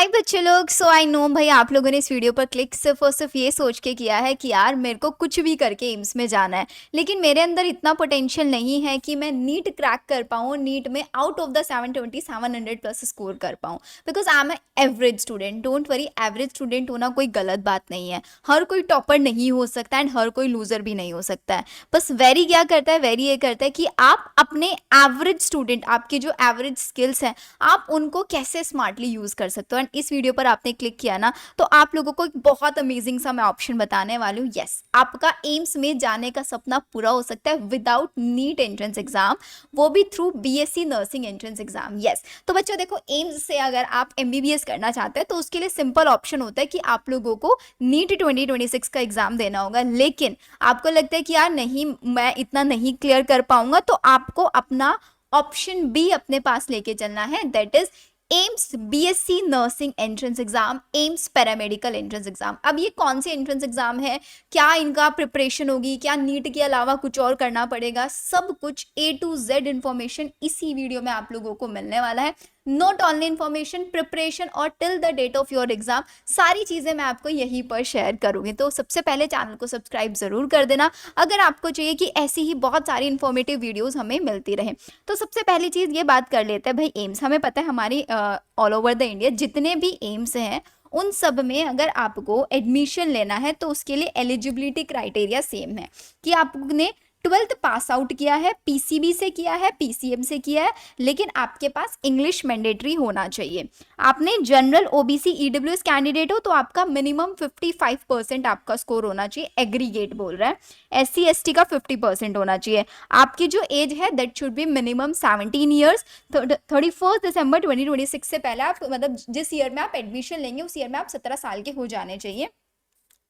हाय बच्चे लोग। सो I know भाई आप लोगों ने इस वीडियो पर क्लिक सिर्फ और सिर्फ ये सोच के किया है कि यार मेरे को कुछ भी करके एम्स में जाना है, लेकिन मेरे अंदर इतना पोटेंशियल नहीं है कि मैं नीट क्रैक कर पाऊँ, नीट में out of the 720 700 plus score कर पाऊँ। Because I am average student. Don't worry, average student होना कोई गलत बात नहीं है। हर कोई टॉपर नहीं हो सकता एंड हर कोई लूजर भी नहीं हो सकता है। बस वेरी क्या करता है, वेरी ये करता है कि आप अपने एवरेज स्टूडेंट, आपके जो एवरेज स्किल्स हैं, आप उनको कैसे स्मार्टली यूज कर सकते हो। एंड इस वीडियो पर आपने क्लिक किया ना, तो आप लोगों को एक बहुत अमेजिंग सा मैं ऑप्शन बताने वाली हूँ। यस, आपका एम्स में जाने का सपना पूरा हो सकता है विदाउट नीट एंट्रेंस एग्जाम, वो भी through BSc nursing entrance exam. Yes, तो बच्चों देखो, एम्स से अगर आप एमबीबीएस करना चाहते हैं तो उसके लिए सिंपल ऑप्शन होता है कि आप लोगों को नीट 2026 का एग्जाम देना होगा। लेकिन आपको लगता है कि यार नहीं, मैं इतना नहीं क्लियर कर पाऊंगा, तो आपको अपना ऑप्शन बी अपने पास लेके चलना है, that is AIIMS BSc nursing entrance exam, AIIMS paramedical entrance exam. अब ये कौन से एंट्रेंस एग्जाम है, क्या इनका प्रिपरेशन होगी, क्या नीट के अलावा कुछ और करना पड़ेगा, सब कुछ ए टू जेड इंफॉर्मेशन इसी वीडियो में आप लोगों को मिलने वाला है। नॉट ओनली इंफॉर्मेशन, प्रिपरेशन और till the date of your exam, सारी चीजें मैं आपको यहीं पर शेयर करूंगी। तो सबसे पहले चैनल को सब्सक्राइब जरूर कर देना अगर आपको चाहिए कि ऐसी ही बहुत सारी इंफॉर्मेटिव वीडियोस हमें मिलती रहे। तो सबसे पहली चीज ये बात कर लेते हैं भाई, एम्स हमें पता है हमारी ऑल ओवर द इंडिया जितने भी एम्स हैं उन सब में अगर आपको एडमिशन लेना है तो उसके लिए एलिजिबिलिटी क्राइटेरिया सेम है कि आपने 12th पास आउट किया है, पीसीबी से किया है, पीसीएम से किया है, लेकिन आपके पास इंग्लिश मैंडेटरी होना चाहिए। आपने जनरल ओबीसी ईडब्ल्यूएस कैंडिडेट हो तो आपका मिनिमम 55% आपका स्कोर होना चाहिए, एग्रीगेट बोल रहा है। एससी एसटी का 50% होना चाहिए। आपकी जो एज है that should be minimum 17 years. 31 दिसंबर 2026 से पहले आप, मतलब जिस ईयर में आप एडमिशन लेंगे उस ईयर में आप 17 साल के हो जाने चाहिए।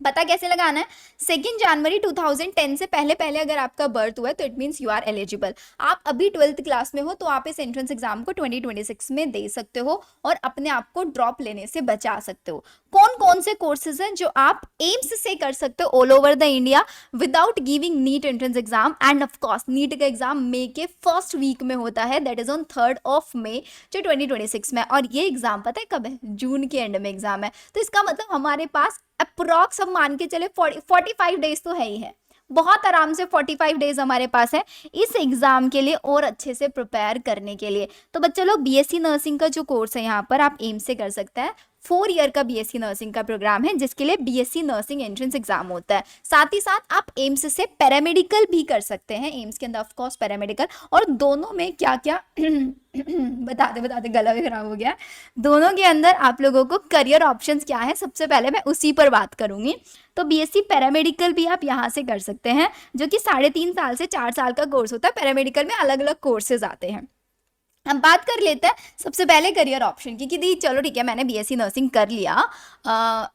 पता कैसे लगाना है, 2 जनवरी 2010 से पहले पहले अगर आपका बर्थ हुआ है तो it means you are eligible. आप अभी 12th क्लास में हो तो आप इस एंट्रेंस एग्जाम को 2026 में दे सकते हो और अपने आप को ड्रॉप लेने से बचा सकते हो। कौन कौन से कोर्सेज हैं जो आप एम्स से कर सकते हो all over the India without giving NEET entrance exam. And of course NEET का एग्जाम मई के फर्स्ट वीक में होता है, दैट इज ऑन 3rd जो 2026 में। और ये एग्जाम पता है कब है, जून के एंड में एग्जाम है। तो इसका मतलब हमारे पास अप्रोक्स हम मान के चले 45 डेज तो है ही है, बहुत आराम से 45 डेज हमारे पास है इस एग्जाम के लिए और अच्छे से प्रिपेयर करने के लिए। तो बच्चे लोग, बीएससी नर्सिंग का जो कोर्स है यहाँ पर आप एम्स से कर सकते हैं। 4 ईयर का बीएससी नर्सिंग का प्रोग्राम है जिसके लिए बीएससी नर्सिंग एंट्रेंस एग्जाम होता है। साथ ही साथ आप एम्स से पैरामेडिकल भी कर सकते हैं, एम्स के अंदर ऑफ कोर्स पैरामेडिकल। और दोनों में क्या क्या बताते बताते गला भी खराब हो गया। दोनों के अंदर आप लोगों को करियर ऑप्शंस क्या है, सबसे पहले मैं उसी पर बात करूंगी। तो बीएससी पैरामेडिकल भी आप यहाँ से कर सकते हैं, जो कि 3.5 साल से 4 साल का कोर्स होता है। पैरामेडिकल में अलग अलग कोर्सेज आते हैं। हम बात कर लेते हैं सबसे पहले करियर ऑप्शन की कि दी चलो ठीक है, मैंने बीएससी नर्सिंग कर लिया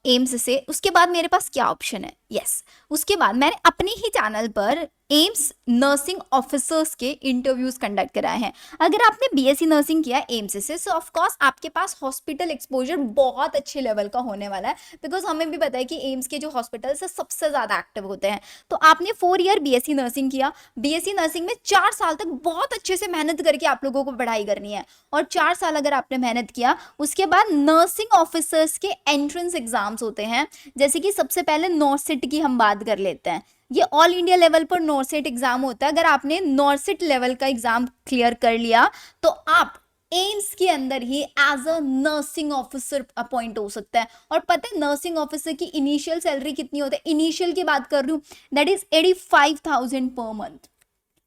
एम्स से, उसके बाद मेरे पास क्या ऑप्शन है। यस, उसके बाद मैंने अपने ही चैनल पर एम्स नर्सिंग ऑफिसर्स के इंटरव्यूज कंडक्ट कराए हैं। अगर आपने बीएससी नर्सिंग किया एम्स से सो ऑफ कोर्स आपके पास हॉस्पिटल एक्सपोजर बहुत अच्छे लेवल का होने वाला है, बिकॉज हमें भी पता है कि एम्स के जो हॉस्पिटल्स है सबसे ज्यादा एक्टिव होते हैं। तो आपने 4 ईयर बीएससी नर्सिंग किया, बीएससी नर्सिंग में 4 साल तक बहुत अच्छे से मेहनत करके आप लोगों को पढ़ाई करनी है। और 4 साल अगर आपने मेहनत किया, उसके बाद नर्सिंग ऑफिसर्स के एंट्रेंस एग्जाम्स होते हैं। जैसे कि सबसे पहले नॉर्सिट की हम बात कर लेते हैं। ये ऑल इंडिया लेवल पर नॉर्सिट एग्जाम होता है। अगर आपने नॉर्सिट लेवल का एग्जाम क्लियर कर लिया तो आप एम्स के अंदर ही as a nursing officer appoint हो सकता है। और पता है नर्सिंग ऑफिसर की इनिशियल सैलरी कितनी होती है, इनिशियल की बात कर रही हूँ, दैट इज 85,000 पर मंथ।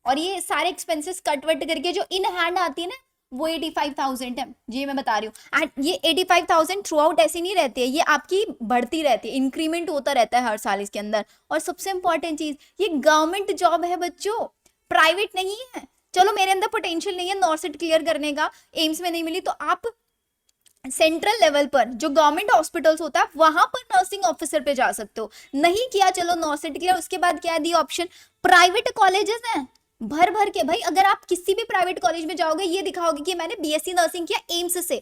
और ये सारे एक्सपेंसेस कट वट करके जो इन हैंड आती है ना, वो 85,000 है। जी मैं बता रही हूँ। एंड ये 85,000 थ्रू आउट ऐसी नहीं रहती है, ये आपकी बढ़ती रहती है, इंक्रीमेंट होता रहता है हर साल इसके अंदर। और सबसे इंपॉर्टेंट चीज, ये गवर्नमेंट जॉब है बच्चों, प्राइवेट नहीं है। चलो मेरे अंदर पोटेंशियल नहीं है नॉर्सिट क्लियर करने का, एम्स में नहीं मिली, तो आप सेंट्रल लेवल पर जो गवर्नमेंट हॉस्पिटल्स होता है वहां पर नर्सिंग ऑफिसर पे जा सकते हो। नहीं किया चलो नॉर्सिट क्लियर, उसके बाद क्या दी ऑप्शन, प्राइवेट कॉलेजेस हैं भर भर के। भाई अगर आप किसी भी प्राइवेट कॉलेज में जाओगे, ये दिखाओगे कि मैंने बीएससी नर्सिंग किया एम्स से,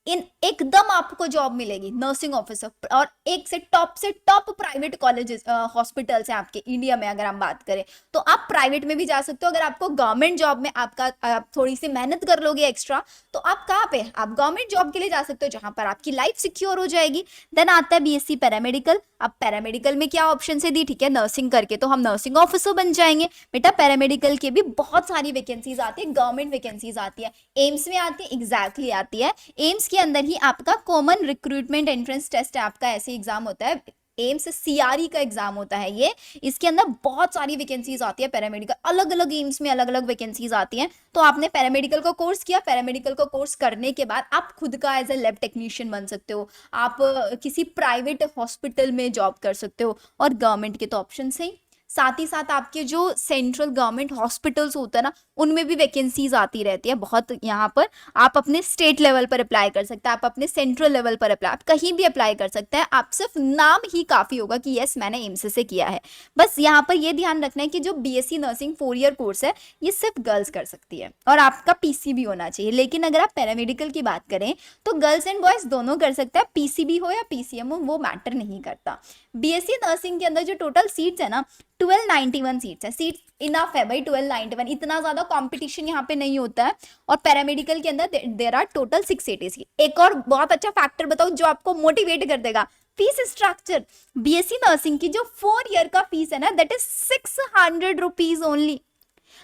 इन एकदम आपको जॉब मिलेगी नर्सिंग ऑफिसर, और एक से टॉप प्राइवेट कॉलेजेस हॉस्पिटल्स हैं आपके इंडिया में। अगर हम बात करें तो आप प्राइवेट में भी जा सकते हो। अगर आपको गवर्नमेंट जॉब में आप थोड़ी सी मेहनत कर लोगे एक्स्ट्रा, तो आप कहाँ पे, आप गवर्नमेंट जॉब के लिए जा सकते हो जहां पर आपकी लाइफ सिक्योर हो जाएगी। देन आता है बीएससी पैरामेडिकल। अब पैरामेडिकल में क्या ऑप्शन है दी, ठीक है नर्सिंग करके तो हम नर्सिंग ऑफिसर बन जाएंगे। बेटा पैरामेडिकल के भी बहुत सारी वैकेंसीज आती है, गवर्नमेंट वैकेंसीज आती है, एम्स में आती है, एग्जैक्टली आती है। एम्स के अंदर ही आपका कॉमन रिक्रूटमेंट एंट्रेंस टेस्ट है, आपका ऐसे एग्जाम होता है, एम्स सीआरई का एग्जाम होता है ये। इसके अंदर बहुत सारी वैकेंसीज आती है पैरामेडिकल, अलग अलग एम्स में अलग अलग वैकेंसीज आती हैं। तो आपने पैरामेडिकल का कोर्स किया, पैरामेडिकल का कोर्स करने के बाद आप खुद का एज ए लैब टेक्नीशियन बन सकते हो, आप किसी प्राइवेट हॉस्पिटल में जॉब कर सकते हो, और गवर्नमेंट के तो ऑप्शन है। साथ ही साथ आपके जो सेंट्रल गवर्नमेंट हॉस्पिटल्स होता है ना, उनमें भी वैकेंसीज आती रहती है बहुत। यहाँ पर आप अपने स्टेट लेवल पर अप्लाई कर सकते हैं, आप अपने सेंट्रल लेवल पर अप्लाई, आप कहीं भी अप्लाई कर सकते हैं। आप सिर्फ नाम ही काफी होगा कि यस मैंने एम्स से किया है। बस यहाँ पर यह ध्यान रखना है कि जो बीएससी नर्सिंग 4 ईयर कोर्स है ये सिर्फ गर्ल्स कर सकती है, और आपका पीसी भी होना चाहिए। लेकिन अगर आप पैरामेडिकल की बात करें तो गर्ल्स एंड बॉयज दोनों कर सकते हैं, पीसीबी हो या पीसीएम हो वो मैटर नहीं करता। बीएससी नर्सिंग के अंदर जो टोटल सीट्स है ना 1291 सीट्स है। सीट्स इनफ है भाई, 1291, इतना ज्यादा कंपटीशन यहाँ पे नहीं होता है। और पैरामेडिकल के अंदर देर आर टोटल 680 सीट। एक और बहुत अच्छा फैक्टर बताओ जो आपको मोटिवेट कर देगा, फीस स्ट्रक्चर। बीएससी नर्सिंग की जो 4 ईयर का फीस है ना दैट इज 600 रुपीज ओनली।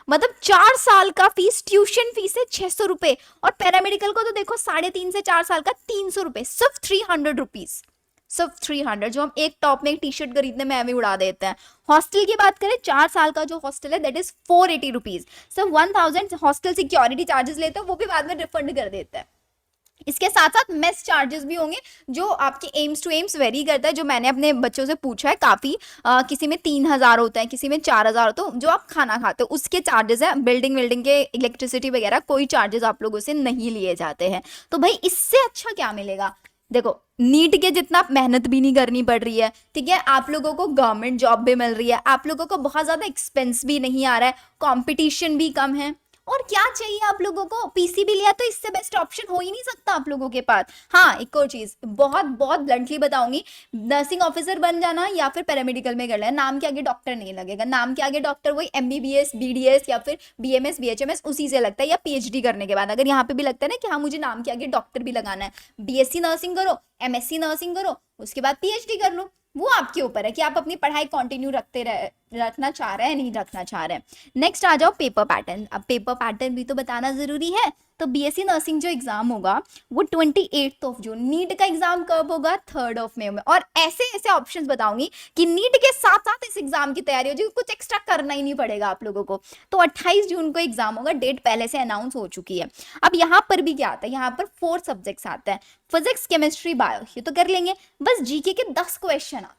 मतलब 4 साल का फीस, ट्यूशन फीस है 600 रुपए, और पैरामेडिकल को तो देखो 3.5 से 4 साल का 300 रुपए, सिर्फ 300 रुपीज, सिर्फ 300, जो हम एक टॉप में एक टी शर्ट खरीदने में हमें उड़ा देते हैं। हॉस्टल की बात करें, 4 साल का जो हॉस्टल है दैट इज 480 रुपीज। सिर्फ 1000 हॉस्टल सिक्योरिटी चार्जेस लेते हो, वो भी बाद में रिफंड कर देते हैं। इसके साथ साथ मेस चार्जेस भी होंगे जो आपके एम्स टू एम्स वेरी करता है। जो मैंने अपने बच्चों से पूछा है काफी, किसी में 3000 होता है, किसी में 4000 होता है, जो आप खाना खाते हो उसके चार्जेस है। बिल्डिंग के इलेक्ट्रिसिटी वगैरह कोई चार्जेस आप लोगों से नहीं लिए जाते हैं। तो भाई इससे अच्छा क्या मिलेगा, देखो नीट के जितना मेहनत भी नहीं करनी पड़ रही है, ठीक है, आप लोगों को गवर्नमेंट जॉब भी मिल रही है, आप लोगों को बहुत ज्यादा एक्सपेंस भी नहीं आ रहा है, कंपटीशन भी कम है, और क्या चाहिए आप लोगों को। पीसीबी लिया तो इससे बेस्ट ऑप्शन हो ही नहीं सकता आप लोगों के पास। हाँ एक और चीज बहुत बहुत ब्लंटली बताऊंगी, नर्सिंग ऑफिसर बन जाना या फिर पैरामेडिकल में कर लेना, नाम के आगे डॉक्टर नहीं लगेगा। नाम के आगे डॉक्टर वही एमबीबीएस बीडीएस या फिर बीएमएस बीएचएमएस उसी से लगता है, या पीएचडी करने के बाद। अगर यहाँ पे भी लगता है ना कि हाँ मुझे नाम के आगे डॉक्टर भी लगाना है, बीएससी नर्सिंग करो, एमएससी नर्सिंग करो, उसके बाद पीएचडी कर लो, वो आपके ऊपर है कि आप अपनी पढ़ाई कंटिन्यू रखना चाह रहे हैं नहीं रखना चाह रहे हैं। नेक्स्ट आ जाओ पेपर पैटर्न। अब पेपर पैटर्न भी तो बताना जरूरी है। तो बीएससी नर्सिंग जो एग्जाम होगा वो 28 जून, नीट का एग्जाम कब होगा 3 मई में। और ऐसे ऐसे ऑप्शंस बताऊंगी कि नीट के साथ साथ इस एग्जाम की तैयारी हो जाएगी, कुछ एक्स्ट्रा करना ही नहीं पड़ेगा आप लोगों को। तो 28 जून को एग्जाम होगा, डेट पहले से अनाउंस हो चुकी है। अब यहाँ पर भी क्या आता है, यहाँ पर 4 सब्जेक्ट्स आते हैं, फिजिक्स केमिस्ट्री बायो, ये तो कर लेंगे। बस जीके के 10 क्वेश्चन आते हैं,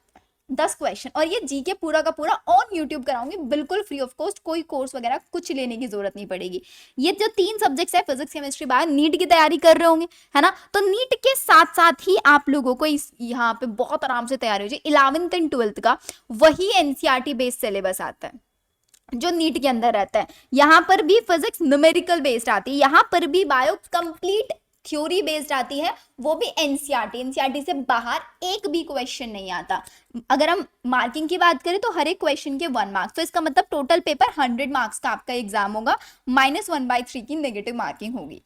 10 क्वेश्चन, और ये जीके पूरा का पूरा ऑन यूट्यूब कराऊंगी बिल्कुल फ्री ऑफ कॉस्ट, कोई कोर्स वगैरह कुछ लेने की जरूरत नहीं पड़ेगी। ये जो 3 सब्जेक्ट्स है फिजिक्स केमिस्ट्री बायो, नीट की तैयारी कर रहे होंगे है ना, तो नीट के साथ साथ ही आप लोगों को इस यहाँ पे बहुत आराम से तैयारी हो जाए। 11th एंड 12th का वही एनसीईआरटी बेस्ड सिलेबस आता है जो नीट के अंदर रहता है। यहाँ पर भी फिजिक्स न्यूमेरिकल बेस्ड आती है, यहाँ पर भी बायो कंप्लीट थ्योरी बेस्ड आती है, वो भी एनसीईआरटी से बाहर एक भी क्वेश्चन नहीं आता। अगर हम मार्किंग की बात करें तो हर एक क्वेश्चन के 1 मार्क्स, तो इसका मतलब टोटल पेपर 100 मार्क्स का आपका एग्जाम होगा, -1/3 की नेगेटिव मार्किंग होगी।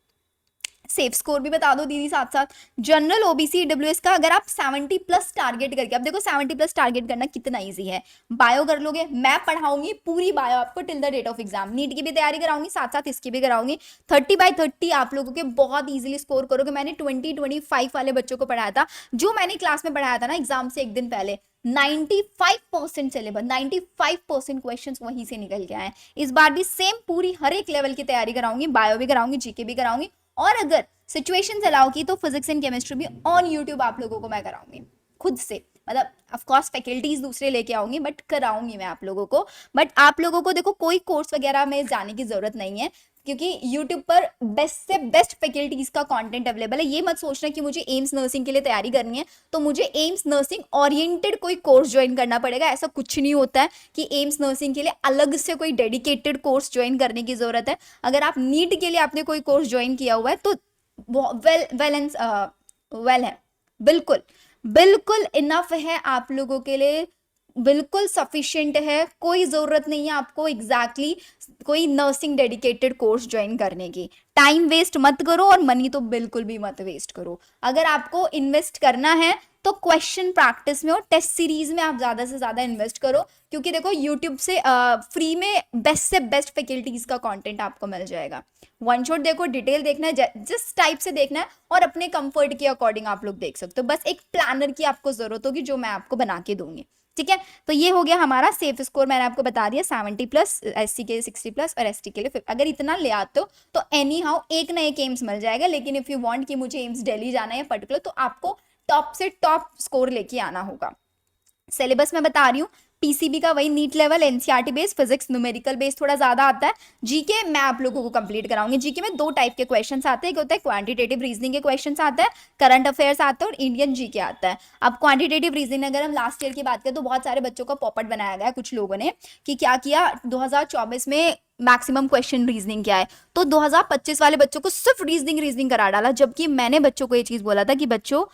सेफ स्कोर भी बता दो दीदी साथ साथ। जनरल ओबीसी ईडब्ल्यूएस का अगर आप 70+ टारगेट करके, अब देखो 70+ टारगेट करना कितना इजी है। बायो कर लोगे, मैं पढ़ाऊंगी पूरी बायो आपको till the date of exam, NEET की भी तैयारी कराऊंगी साथ साथ इसकी भी कराऊंगी। 30/30 आप लोगों के बहुत इजीली स्कोर करोगे। मैंने 20-25 वाले बच्चों को पढ़ाया था, जो मैंने क्लास में पढ़ाया था ना एग्जाम से एक दिन पहले, 95% सिलेबस, 95% क्वेश्चंस वहीं से निकल के आए। इस बार भी सेम पूरी हर एक लेवल की तैयारी कराऊंगी, बायो भी कराऊंगी, जीके भी कराऊंगी, और अगर सिचुएशन अलाउ की तो फिजिक्स एंड केमिस्ट्री भी ऑन यूट्यूब आप लोगों को मैं कराऊंगी खुद से। मतलब ऑफ कोर्स फैकल्टीज दूसरे लेके आऊंगी बट कराऊंगी मैं आप लोगों को। बट आप लोगों को देखो कोई कोर्स वगैरह में जाने की जरूरत नहीं है, क्योंकि YouTube पर बेस्ट से बेस्ट फैकल्टीज का कंटेंट अवेलेबल है। ये मत सोचना कि मुझे एम्स नर्सिंग के लिए तैयारी करनी है तो मुझे एम्स नर्सिंग ओरिएंटेड कोई कोर्स ज्वाइन करना पड़ेगा, ऐसा कुछ नहीं होता है कि एम्स नर्सिंग के लिए अलग से कोई डेडिकेटेड कोर्स ज्वाइन करने की जरूरत है। अगर आप नीट के लिए आपने कोई कोर्स ज्वाइन किया हुआ है तो वेल वेल एंड वेल है, बिल्कुल बिल्कुल इनफ है आप लोगों के लिए, बिल्कुल सफिशिएंट है, कोई जरूरत नहीं है आपको एग्जैक्टली कोई नर्सिंग डेडिकेटेड कोर्स ज्वाइन करने की। टाइम वेस्ट मत करो और मनी तो बिल्कुल भी मत वेस्ट करो। अगर आपको इन्वेस्ट करना है तो क्वेश्चन प्रैक्टिस में और टेस्ट सीरीज में आप ज्यादा से ज्यादा इन्वेस्ट करो, क्योंकि देखो यूट्यूब से फ्री में बेस्ट से बेस्ट फैकल्टीज का कंटेंट आपको मिल जाएगा। वन शॉट देखो, डिटेल देखना है, जिस टाइप से देखना है और अपने कंफर्ट के अकॉर्डिंग आप लोग देख सकते हो। बस एक प्लानर की आपको जरूरत होगी जो मैं आपको बना के दूंगी, ठीक है। तो ये हो गया हमारा सेफ स्कोर, मैंने आपको बता दिया 70+, एससी के लिए 60+ और एसटी के लिए 50। अगर इतना ले आते हो तो एनी हाउ एक ना एक एम्स मिल जाएगा, लेकिन इफ यू वांट कि मुझे एम्स दिल्ली जाना है पर्टिकुलर, तो आपको टॉप से टॉप स्कोर लेके आना होगा। सिलेबस में बता रही हूँ, पीसीबी का वही NEET level, NCERT base, physics numerical base थोड़ा ज्यादा आता है। जीके मैं आप लोगों को कंप्लीट कराऊंगी। जीके में 2 टाइप के क्वेश्चंस आते हैं, एक होता है क्वांटिटेटिव रीजनिंग के क्वेश्चंस आते हैं, करंट अफेयर्स आता है और इंडियन जीके आता है। अब क्वांटिटेटिव रीजनिंग अगर हम लास्ट ईयर की बात करें तो बहुत सारे बच्चों का पॉपट बनाया गया कुछ लोगों ने कि क्या किया 2024 में मैक्सिमम क्वेश्चन रीजनिंग क्या है, तो 2025 वाले बच्चों को सिर्फ रीजनिंग रीजनिंग करा डाला। जबकि मैंने बच्चों को ये चीज बोला था कि बच्चों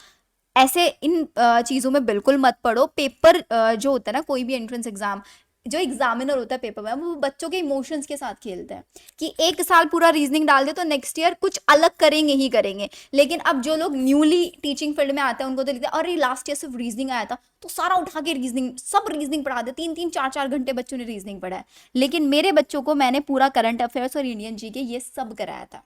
ऐसे इन चीजों में बिल्कुल मत पढ़ो। पेपर जो होता है ना, कोई भी एंट्रेंस एग्जाम, जो एग्जामिनर होता है पेपर में, वो बच्चों के इमोशंस के साथ खेलता है कि एक साल पूरा रीजनिंग डाल दे तो नेक्स्ट ईयर कुछ अलग करेंगे ही करेंगे। लेकिन अब जो लोग न्यूली टीचिंग फील्ड में आते हैं उनको तो लगता है अरे लास्ट ईयर सिर्फ रीजनिंग आया था तो सारा उठा के रीजनिंग, सब रीजनिंग पढ़ा दे, 3-3 4-4 घंटे बच्चों ने रीजनिंग पढ़ा है। लेकिन मेरे बच्चों को मैंने पूरा करंट अफेयर्स और इंडियन जीके ये सब कराया था।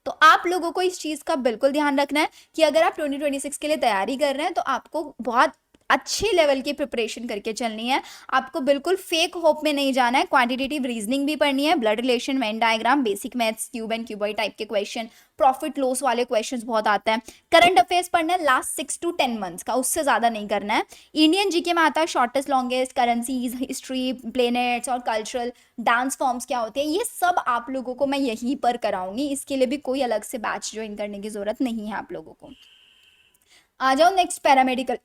तो आप लोगों को इस चीज का बिल्कुल ध्यान रखना है कि अगर आप 2026 के लिए तैयारी कर रहे हैं तो आपको बहुत अच्छे लेवल की प्रिपरेशन करके चलनी है। आपको बिल्कुल फेक होप में नहीं जाना है। क्वांटिटेटिव रीजनिंग भी पढ़नी है, blood relation, Venn diagram, basic maths, cube and cuboid type के क्वेश्चन, प्रॉफिट लॉस वाले क्वेश्चंस बहुत आते हैं। करंट अफेयर्स पढ़ना है लास्ट 6 to 10 मंथ्स का, उससे ज्यादा नहीं करना है। इंडियन जीके में आता है shortest longest, currencies, history, planets और कल्चरल, डांस फॉर्म्स क्या होते हैं, ये सब आप लोगों को मैं यहीं पर कराऊंगी। इसके लिए भी कोई अलग से बैच ज्वाइन करने की जरूरत नहीं है आप लोगों को। आ जाओ नेक्स्ट पैरामेडिकल।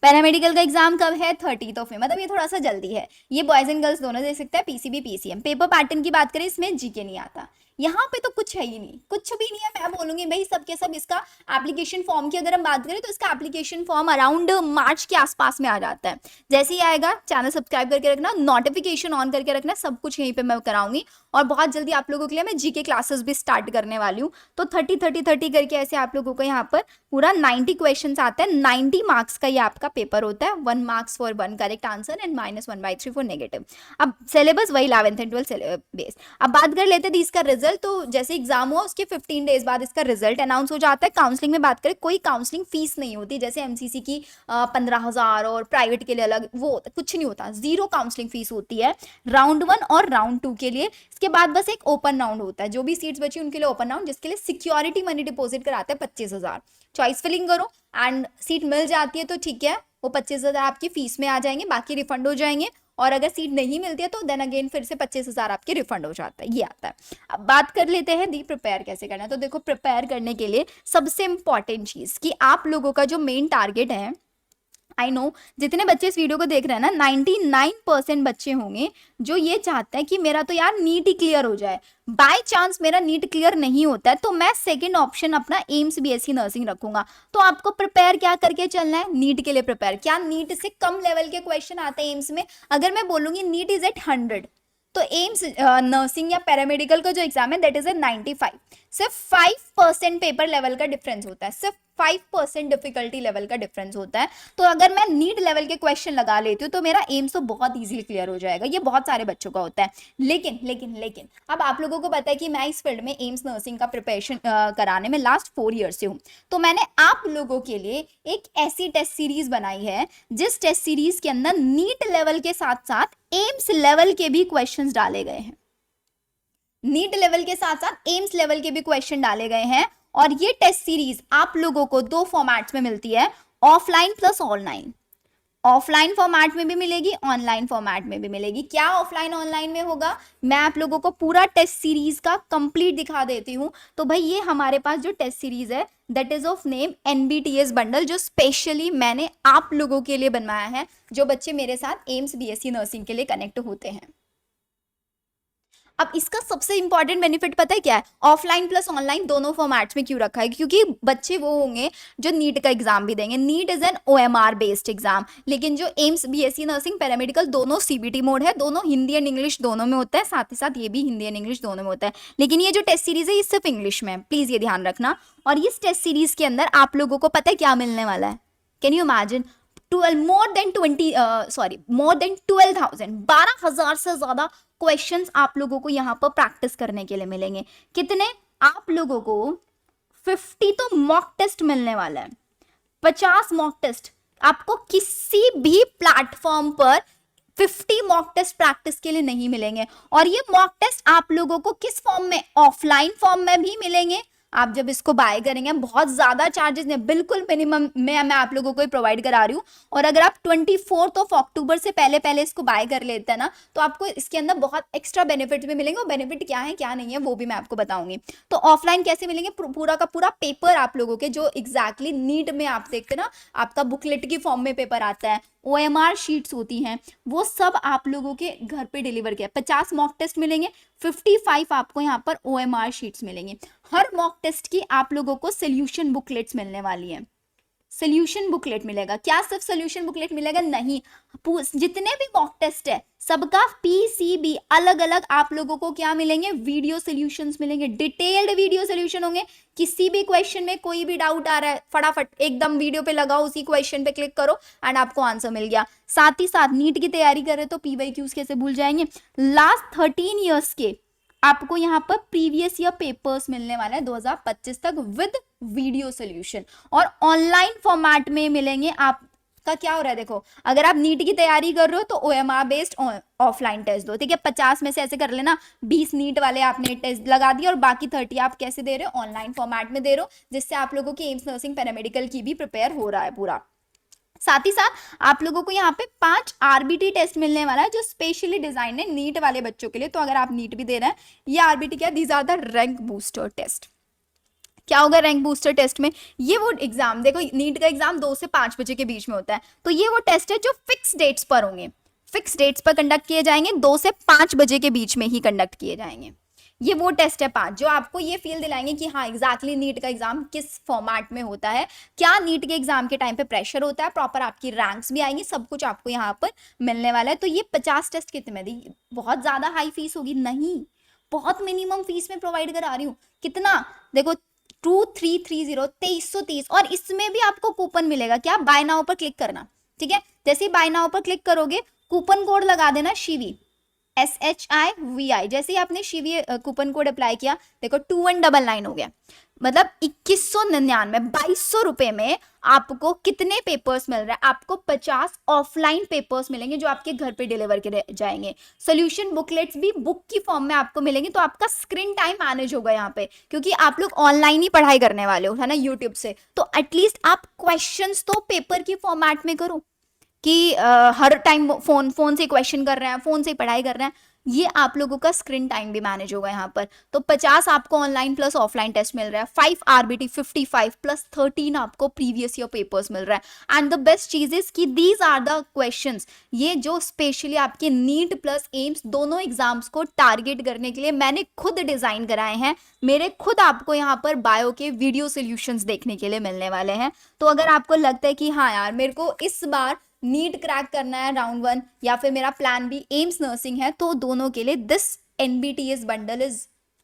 पैरामेडिकल का एग्जाम कब है? 30 में, मतलब ये थोड़ा सा जल्दी है। ये बॉयज एंड गर्ल्स दोनों दे सकते हैं, पीसीबी पीसीएम। पेपर पैटर्न की बात करें इसमें जीके नहीं आता, यहाँ पे तो कुछ है ही नहीं, कुछ भी नहीं है। मैं बोलूंगी भाई सबके सब इसका एप्लीकेशन फॉर्म की अगर हम बात करें तो इसका एप्लीकेशन फॉर्म अराउंड मार्च के आसपास में आ जाता है। जैसे ही आएगा चैनल सब्सक्राइब करके रखना, नोटिफिकेशन ऑन करके रखना, सब कुछ यहीं पे मैं कराऊंगी। और बहुत जल्दी आप लोगों के लिए मैं जीके क्लासेस भी स्टार्ट करने वाली हूँ। तो 30-30-30 करके ऐसे आप लोगों को यहाँ पर पूरा 90 क्वेश्चन आते हैं। 90 मार्क्स का ये आपका पेपर होता है, 1 marks for 1 correct answer and -1/3 for negative. अब सिलेबस वही 11th एंड 12th बेस। अब बात कर लेते हैं इसका रिजल्ट। तो जैसे एग्जाम हुआ उसके 15 डेज बाद इसका रिजल्ट अनाउंस हो जाता है। काउंसलिंग में बात करें, कोई काउंसलिंग फीस नहीं होती जैसे एमसीसी की 15,000 और प्राइवेट के लिए अलग, वो कुछ नहीं होता, 0 काउंसलिंग फीस होती है राउंड 1 और राउंड 2 के लिए। इसके बाद बस एक ओपन राउंड होता है, जो भी सीट्स बची उनके लिए ओपन राउंड, जिसके लिए सिक्योरिटी मनी डिपॉजिट कराते हैं 25,000। चॉइस फिलिंग करो एंड सीट मिल जाती है तो ठीक है, वो 25,000 आपकी फीस में आ जाएंगे, बाकी रिफंड हो जाएंगे। और अगर सीट नहीं मिलती है तो देन अगेन फिर से 25,000 आपके रिफंड हो जाता है, ये आता है। अब बात कर लेते हैं दी प्रिपेयर कैसे करना है। तो देखो प्रिपेयर करने के लिए सबसे इंपॉर्टेंट चीज कि आप लोगों का जो मेन टारगेट है, आई नो जितने बच्चे इस वीडियो को देख रहे हैं ना, 99% बच्चे होंगे जो ये चाहते हैं कि मेरा तो यार नीट ही क्लियर हो जाए। बाय चांस मेरा नीट क्लियर नहीं होता है तो मैं सेकंड ऑप्शन अपना एम्स बीएससी नर्सिंग रखूंगा। तो आपको प्रिपेयर क्या करके चलना है? नीट के लिए प्रिपेयर। क्या नीट से कम लेवल के क्वेश्चन आते हैं एम्स में? अगर मैं बोलूंगी नीट इज एट 100 तो एम्स नर्सिंग या पैरामेडिकल का जो एग्जाम है दैट इज ए 95। सिर्फ 5% पेपर लेवल का डिफरेंस होता है, सिर्फ 5% डिफिकल्टी लेवल का डिफरेंस होता है। तो अगर मैं नीट लेवल के क्वेश्चन लगा लेती हूँ तो मेरा एम्स तो बहुत इजीली क्लियर हो जाएगा। ये बहुत सारे बच्चों का होता है। लेकिन लेकिन लेकिन अब आप लोगों को पता है कि मैं इस फील्ड में एम्स नर्सिंग का प्रिपरेशन कराने में लास्ट 4 ईयर से हूँ। तो मैंने आप लोगों के लिए एक ऐसी टेस्ट सीरीज बनाई है जिस टेस्ट सीरीज के अंदर नीट लेवल के साथ साथ एम्स लेवल के भी क्वेश्चंस डाले गए हैं। नीट लेवल के साथ साथ एम्स लेवल के भी क्वेश्चन डाले गए हैं। और ये टेस्ट सीरीज आप लोगों को 2 फॉर्मेट्स में मिलती है, offline plus online. Offline format में भी मिलेगी, ऑनलाइन फॉर्मेट में भी मिलेगी। क्या ऑफलाइन ऑनलाइन में होगा, मैं आप लोगों को पूरा टेस्ट सीरीज का कंप्लीट दिखा देती हूँ। तो भाई ये हमारे पास जो टेस्ट सीरीज है that is of name NBTS bundle, जो स्पेशली मैंने आप लोगों के लिए बनवाया है, जो बच्चे मेरे साथ एम्स बीएससी नर्सिंग के लिए कनेक्ट होते हैं। अब इसका सबसे इंपॉर्टेंट बेनिफिट पता है क्या है, ऑफलाइन प्लस ऑनलाइन दोनों फॉर्मेट्स में क्यों रखा है, क्योंकि बच्चे वो होंगे जो नीट का एग्जाम भी देंगे। NEET is an OMR based exam, लेकिन जो एम्स बीएससी नर्सिंग पैरामेडिकल दोनों सीबीटी मोड है, दोनों हिंदी एंड इंग्लिश दोनों में होता है, साथ ही साथ ये भी हिंदी एंड इंग्लिश दोनों में होता है। लेकिन ये जो टेस्ट सीरीज है ये सिर्फ इंग्लिश में है, प्लीज ये ध्यान रखना। और इस टेस्ट सीरीज के अंदर आप लोगों को पता है क्या मिलने वाला है, कैन यू इमेजिन, 12,000 12,000 से ज्यादा क्वेश्चंस आप लोगों को यहाँ पर प्रैक्टिस करने के लिए मिलेंगे। कितने, आप लोगों को 50 तो मॉक टेस्ट मिलने वाला है, 50 मॉक टेस्ट आपको किसी भी प्लेटफॉर्म पर 50 मॉक टेस्ट प्रैक्टिस के लिए नहीं मिलेंगे। और ये मॉक टेस्ट आप लोगों को किस फॉर्म में, ऑफलाइन फॉर्म में भी मिलेंगे। आप जब इसको बाय करेंगे, बहुत ज्यादा चार्जेस नहीं, बिल्कुल मिनिमम में मैं आप लोगों को प्रोवाइड करा रही हूँ। और अगर आप 24 अक्टूबर से पहले पहले इसको बाय कर लेते हैं ना, तो आपको इसके अंदर बहुत एक्स्ट्रा बेनिफिट भी मिलेंगे। और बेनिफिट क्या है क्या नहीं है वो भी मैं आपको बताऊंगी। तो ऑफलाइन कैसे मिलेंगे, पूरा का पूरा पेपर आप लोगों के जो एग्जैक्टली नीट में आप देखते ना, आपका बुकलेट की फॉर्म में पेपर आता है, ओएमआर शीट्स होती हैं, वो सब आप लोगों के घर पे डिलीवर किया। 50 मॉक टेस्ट मिलेंगे, 55 आपको यहाँ पर ओएमआर शीट्स मिलेंगे। हर मॉक टेस्ट की आप लोगों को सोल्यूशन बुकलेट्स मिलने वाली हैं। सोल्यूशन बुकलेट मिलेगा, क्या सिर्फ सोल्यूशन बुकलेट मिलेगा, नहीं, जितने भी मॉक टेस्ट है सबका पीसीबी अलग अलग आप लोगों को क्या मिलेंगे, वीडियो सॉल्यूशंस मिलेंगे, डिटेल्ड वीडियो सॉल्यूशन होंगे। किसी भी क्वेश्चन में कोई भी डाउट आ रहा है, फटाफट एकदम वीडियो पे लगाओ, उसी क्वेश्चन पे क्लिक करो एंड आपको आंसर मिल गया। साथ ही साथ नीट की तैयारी कर रहे तो पीवाईक्यूज कैसे भूल जाएंगे। लास्ट 13 ईयर्स के आपको यहाँ पर प्रीवियस ईयर पेपर्स मिलने वाले हैं 2025 तक विद वीडियो सॉल्यूशन, और ऑनलाइन फॉर्मेट में मिलेंगे। आपका क्या हो रहा है, देखो अगर आप नीट की तैयारी कर रहे हो तो ओएमआर बेस्ड ऑफलाइन टेस्ट दो, ठीक है। 50 में से ऐसे कर लेना, 20 नीट वाले आपने टेस्ट लगा दिए और बाकी 30 आप कैसे दे रहे हो, ऑनलाइन फॉर्मेट में दे रहे हो, जिससे आप लोगों की एम्स नर्सिंग पैरामेडिकल की भी प्रिपेयर हो रहा है पूरा। साथ ही साथ आप लोगों को यहाँ पे 5 आरबीटी टेस्ट मिलने वाला है जो स्पेशली डिजाइन है नीट वाले बच्चों के लिए। तो अगर आप नीट भी दे रहे हैं, ये आरबीटी क्या, these are the rank booster test. क्या होगा रैंक बूस्टर टेस्ट में, ये वो एग्जाम, देखो नीट का एग्जाम 2 से 5 बजे के बीच में होता है, तो ये वो टेस्ट है जो फिक्स डेट्स पर होंगे, फिक्स डेट्स पर कंडक्ट किए जाएंगे, 2 से 5 बजे के बीच में ही कंडक्ट किए जाएंगे। ये वो टेस्ट है 5 जो आपको ये फील दिलाएंगे कि हाँ एग्जैक्टली नीट का एग्जाम किस फॉर्मेट में होता है, क्या नीट के एग्जाम के टाइम पे प्रेशर होता है, प्रॉपर आपकी रैंक्स भी आएंगी, सब कुछ आपको यहाँ पर मिलने वाला है। तो ये 50 टेस्ट कितने में दी, बहुत ज्यादा हाई फीस होगी नहीं, बहुत मिनिमम फीस में प्रोवाइड करा रही हूँ। कितना, देखो 2330 2330, और इसमें भी आपको कूपन मिलेगा, क्या, बाय नाउ पर क्लिक करना, ठीक है। जैसे ही बाय नाउ पर क्लिक करोगे कूपन कोड लगा देना शिवी, SHIVI, जैसे ही आपने शिवी कूपन कोड अप्लाई किया, देखो 2199 हो गया, मतलब 2199, 2200 रुपए में आपको कितने पेपर्स मिल रहे हैं, आपको 50 ऑफलाइन पेपर्स मिलेंगे जो आपके घर पे डिलीवर करे जाएंगे। सोल्यूशन बुकलेट्स भी बुक की फॉर्म में आपको मिलेंगे, तो आपका स्क्रीन टाइम मैनेज होगा यहाँ पे, क्योंकि आप लोग ऑनलाइन ही पढ़ाई करने वाले हो, है ना, यूट्यूब से, तो एटलीस्ट आप क्वेश्चंस तो पेपर की फॉर्मेट में करो कि हर टाइम फोन से क्वेश्चन कर रहे हैं, फोन से पढ़ाई कर रहे हैं, ये आप लोगों का स्क्रीन टाइम भी मैनेज होगा यहाँ पर। तो 50 आपको ऑनलाइन प्लस ऑफलाइन टेस्ट मिल रहा है, 5 आरबीटी 55 प्लस 13 आपको प्रीवियस ईयर पेपर्स मिल रहा है। एंड द बेस्ट चीज इज कि दीज आर द क्वेश्चंस, ये जो स्पेशली आपके नीट प्लस एम्स दोनों एग्जाम्स को टारगेट करने के लिए मैंने खुद डिजाइन कराए हैं, मेरे खुद आपको यहाँ पर बायो के वीडियो सोल्यूशंस देखने के लिए मिलने वाले हैं। तो अगर आपको लगता है कि हाँ यार मेरे को इस बार नीट क्रैक करना है राउंड 1, या फिर मेरा प्लान भी एम्स नर्सिंग है, तो दोनों के लिए this NBTS bundle is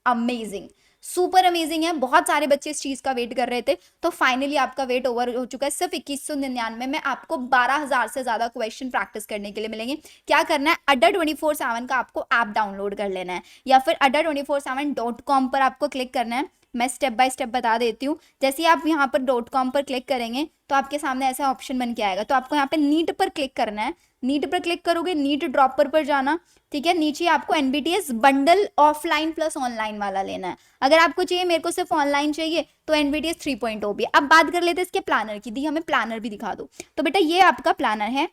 amazing, super amazing है। बहुत सारे बच्चे इस चीज का वेट कर रहे थे, तो फाइनली आपका वेट ओवर हो चुका है। सिर्फ 2199 में आपको 12,000 से ज्यादा क्वेश्चन प्रैक्टिस करने के लिए मिलेंगे। क्या करना है, अड्डा 24/7 का आपको ऐप डाउनलोड कर लेना है, या फिर adda247.com पर आपको क्लिक करना है। मैं स्टेप बाय स्टेप बता देती हूँ। जैसे ही आप यहाँ पर .com पर क्लिक करेंगे तो आपके सामने ऐसा ऑप्शन बन के आएगा, तो आपको यहाँ पे नीट पर क्लिक करना है। नीट पर क्लिक करोगे, नीट ड्रॉपर पर जाना, ठीक है। नीचे आपको NBTS bundle offline plus online वाला लेना है। अगर आपको चाहिए, मेरे को सिर्फ ऑनलाइन चाहिए, तो NBTS 3.0 भी। अब बात कर लेते हैं इसके प्लानर की, दी हमें प्लानर भी दिखा दो। तो बेटा ये आपका प्लानर है,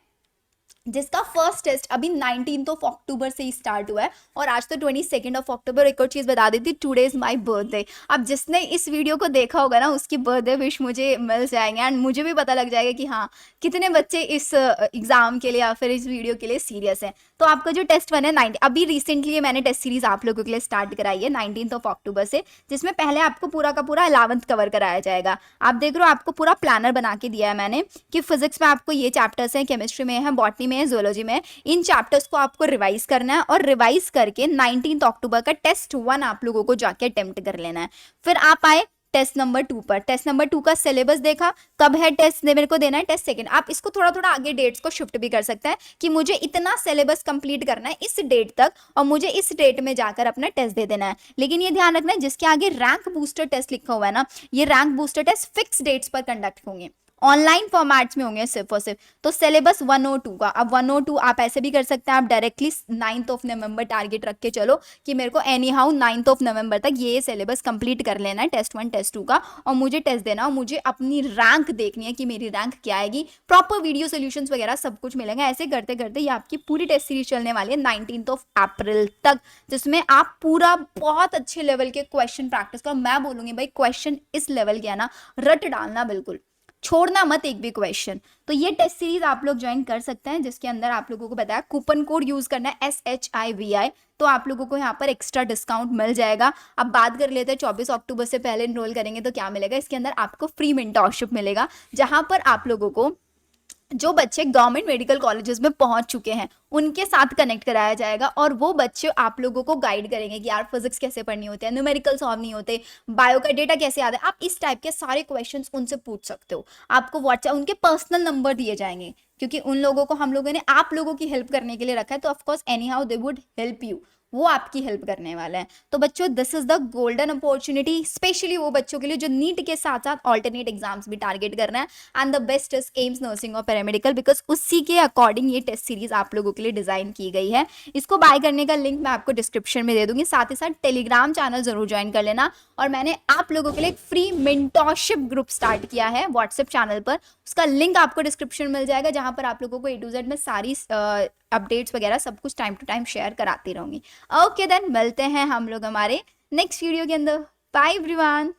जिसका फर्स्ट टेस्ट अभी 19th ऑफ अक्टूबर से ही स्टार्ट हुआ है और आज तो 22nd ऑफ अक्टूबर। एक और चीज बता देती, टुडे इज माय बर्थडे। अब जिसने इस वीडियो को देखा होगा ना, उसकी बर्थडे विश मुझे मिल जाएंगे एंड मुझे भी पता लग जाएगा कि हाँ, कितने बच्चे इस एग्जाम के लिए या फिर इस वीडियो के लिए सीरियस हैं। तो आपका जो टेस्ट 1 है 90, अभी रिसेंटली मैंने टेस्ट सीरीज आप लोगों के लिए स्टार्ट कराई है 19th ऑफ अक्टूबर से, जिसमें पहले आपको पूरा का पूरा 11th कवर कराया जाएगा। आप देख रहे हो, आपको पूरा प्लानर बना के दिया है मैंने कि फिजिक्स में आपको ये चैप्टर्स हैं, केमिस्ट्री में है, बॉटनी में है, जोलॉजी में है। इन चैप्टर्स को आपको रिवाइज करना है और रिवाइज करके 19th अक्टूबर का टेस्ट 1 आप लोगों को जाके अटेम्प्ट कर लेना है। फिर आप आए टेस्ट नंबर 2 पर। टेस्ट नंबर 2 का सिलेबस देखा, कब है टेस्ट मेरे को देना है, टेस्ट सेकंड। आप इसको थोड़ा थोड़ा आगे डेट्स को शिफ्ट भी कर सकते हैं कि मुझे इतना सिलेबस कंप्लीट करना है इस डेट तक और मुझे इस डेट में जाकर अपना टेस्ट दे देना है। लेकिन ये ध्यान रखना है, जिसके आगे रैंक बूस्टर टेस्ट लिखा हुआ है ना, ये rank booster test fix dates पर कंडक्ट होंगे, ऑनलाइन फॉर्मेट्स में होंगे सिर्फ और सिर्फ। तो सिलेबस 102 का, अब 102 आप ऐसे भी कर सकते हैं, आप directly 9th of November target रख के चलो कि मेरे को any how 9th of November तक ये सिलेबस कंप्लीट कर लेना है, टेस्ट 1 टेस्ट 2 का, और मुझे टेस्ट देना और मुझे अपनी रैंक देखनी है कि मेरी रैंक क्या आएगी। प्रॉपर वीडियो सोल्यूशंस वगैरह सब कुछ मिलेंगे। ऐसे करते करते ये आपकी पूरी टेस्ट सीरीज चलने वाली है 19th ऑफ अप्रैल तक, जिसमें आप पूरा बहुत अच्छे लेवल के क्वेश्चन प्रैक्टिस करो। मैं बोलूंगी भाई, क्वेश्चन इस लेवल के है ना, रट डालना, बिल्कुल छोड़ना मत एक भी क्वेश्चन। तो ये टेस्ट सीरीज आप लोग ज्वाइन कर सकते हैं, जिसके अंदर आप लोगों को बताया कूपन कोड यूज करना है SHIVI, तो आप लोगों को यहाँ पर एक्स्ट्रा डिस्काउंट मिल जाएगा। अब बात कर लेते हैं 24 अक्टूबर से पहले इनरोल करेंगे तो क्या मिलेगा। इसके अंदर आपको फ्री मेंटरशिप मिलेगा, जहां पर आप लोगों को जो बच्चे गवर्नमेंट मेडिकल कॉलेजेस में पहुंच चुके हैं उनके साथ कनेक्ट कराया जाएगा और वो बच्चे आप लोगों को गाइड करेंगे कि यार फिजिक्स कैसे पढ़नी होती है, न्यूमेरिकल सॉल्व नहीं होते, बायो का डेटा कैसे याद है। आप इस टाइप के सारे क्वेश्चंस उनसे पूछ सकते हो। आपको व्हाट्सएप उनके पर्सनल नंबर दिए जाएंगे, क्योंकि उन लोगों को हम लोगों ने आप लोगों की हेल्प करने के लिए रखा है, तो of course any how they would help you, वो आपकी हेल्प करने वाला है। तो बच्चों, this is the golden opportunity, specially वो बच्चों के लिए जो नीट के साथ साथ ऑल्टरनेट एग्जाम्स भी टारगेट करना है। And the best is AIIMS nursing और पैरामेडिकल, बिकॉज उसी के अकॉर्डिंग ये टेस्ट सीरीज आप लोगों के लिए डिजाइन की गई है। इसको बाय करने का लिंक मैं आपको डिस्क्रिप्शन में दे दूंगी, साथ ही साथ टेलीग्राम चैनल जरूर ज्वाइन कर लेना। और मैंने आप लोगों के लिए एक फ्री मेंटरशिप ग्रुप स्टार्ट किया है व्हाट्सएप चैनल पर, उसका लिंक आपको डिस्क्रिप्शन मिल जाएगा, जहां पर आप लोगों को A to Z में सारी अपडेट्स वगैरह सब कुछ टाइम टू टाइम शेयर कराती रहूंगी। ओके देन, मिलते हैं हम लोग हमारे नेक्स्ट वीडियो के अंदर। Bye everyone.